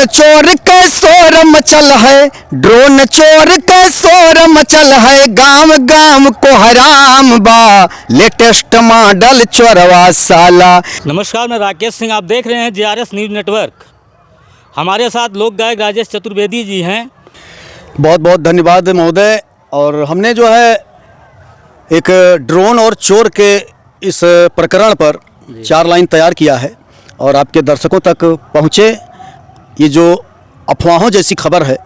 चोर के शोर मचल है, ड्रोन चोर के शोर मचल है, गांव गांव को हराम बा, लेटेस्ट मॉडल चोरवा साला। नमस्कार, मैं राकेश सिंह, आप देख रहे हैं JRS न्यूज़ नेटवर्क। हमारे साथ लोक गायक राजेश चतुर्वेदी जी हैं। बहुत बहुत धन्यवाद महोदय। और हमने जो है एक ड्रोन और चोर के इस प्रकरण पर 4 लाइन तैयार किया है और आपके दर्शकों तक पहुँचे। ये जो अफवाहों जैसी खबर है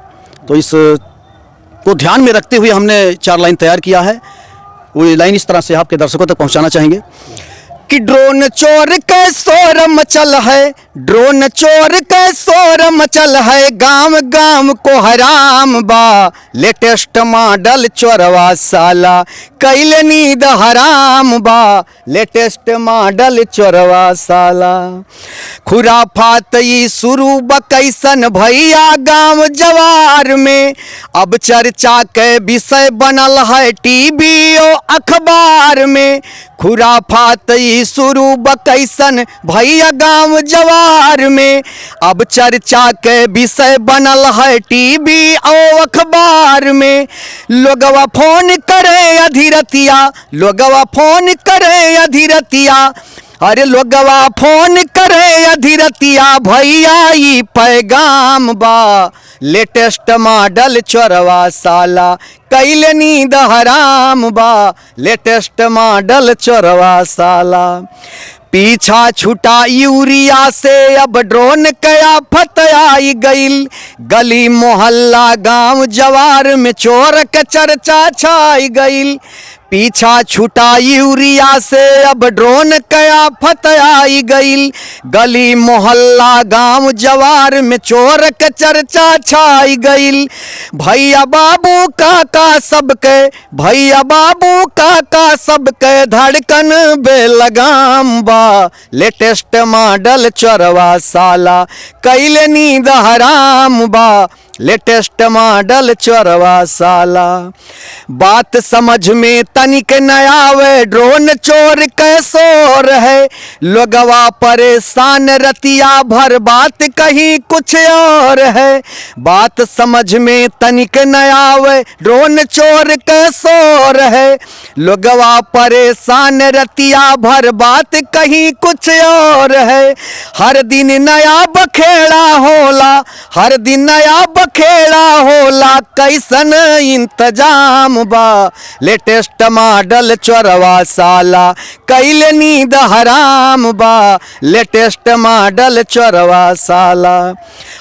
तो इस को ध्यान में रखते हुए हमने 4 लाइन तैयार किया है। वो लाइन इस तरह से आपके दर्शकों तक पहुंचाना चाहेंगे कि ड्रोन चोर के शोर मचल है, ड्रोन चोर के शोर मचल है, गांव गांव को हराम बा, लेटेस्ट मॉडल चोरवा साला, कैले नींद हराम बा, लेटेस्ट मॉडल चोरवा साला। खुराफात ई शुरू बकैसन भैया गांव जवार में, अब चर्चा के विषय बनल है टीवी और अखबार में। खुराफात ई शुरू बकैसन भैया गांव जवार में, अब चर्चा के विषय बनल है टीवी और अखबार में। लोगवा फोन करे अधीरतिया, लोगवा फोन करे अधीरतिया, अरे लोगवा फोन करे अधीरतिया, भैया ई पैगाम बा, लेटेस्ट मॉडल चोरवा साला, कैले नींद हराम बा, लेटेस्ट मॉडल चोरवा साला। पीछा छुटा यूरिया से अब ड्रोन कया फत आई गईल, गली मोहल्ला गांव जवार में चोर के चर्चा छाई गईल। पीछा छुटा यूरिया से अब ड्रोन कया फत आई गईल, गली मोहल्ला गांव जवार में चोर के चर्चा छाई गईल। भैया बाबू काका सबके, भैया बाबू काका सबके धड़कन बेलगाम बा, लेटेस्ट मॉडल चोरवा साला, कैले नींद हराम बा, लेटेस्ट मॉडल चोरवा साला। बात समझ में तनिक न आवे, ड्रोन चोर कैसोर है, लोगवा परेशान रतिया भर, बात कहीं कुछ और है। बात समझ में तनिक न आवे, ड्रोन चोर कैसोर है, लोगवा परेशान रतिया भर, बात कहीं कुछ और है। हर दिन नया बखेड़ा होला, हर दिन नया बखेड़ा होला, कैसन इंतजाम बा, लेटेस्ट मॉडल चोरवा साला, कैले नींद हराम बा, लेटेस्ट मॉडल चोरवा साला।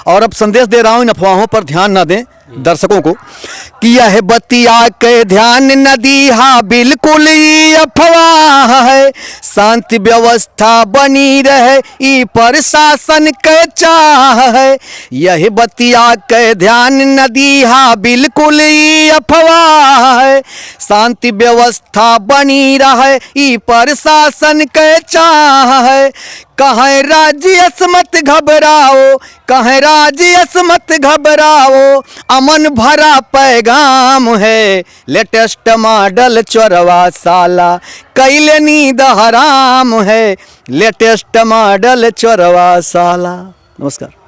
और अब संदेश दे रहा हूं, इन अफवाहों पर ध्यान न दें दर्शकों को कि यह बतिया के ध्यान न दिया, बिल्कुल ही अफवाह है, शांति व्यवस्था बनी रहे ई प्रशासन के चाह है। यह बतिया के ध्यान न दिया, बिल्कुल ही अफवाह है, शांति व्यवस्था बनी रहे ई प्रशासन के चाह है। कहें राजियस मत घबराओ, कहें राजियस मत घबराओ, अमन भरा पैगाम है, लेटेस्ट मॉडल चोरवा साला, कैले नींद हराम है, लेटेस्ट मॉडल चोरवा साला। नमस्कार।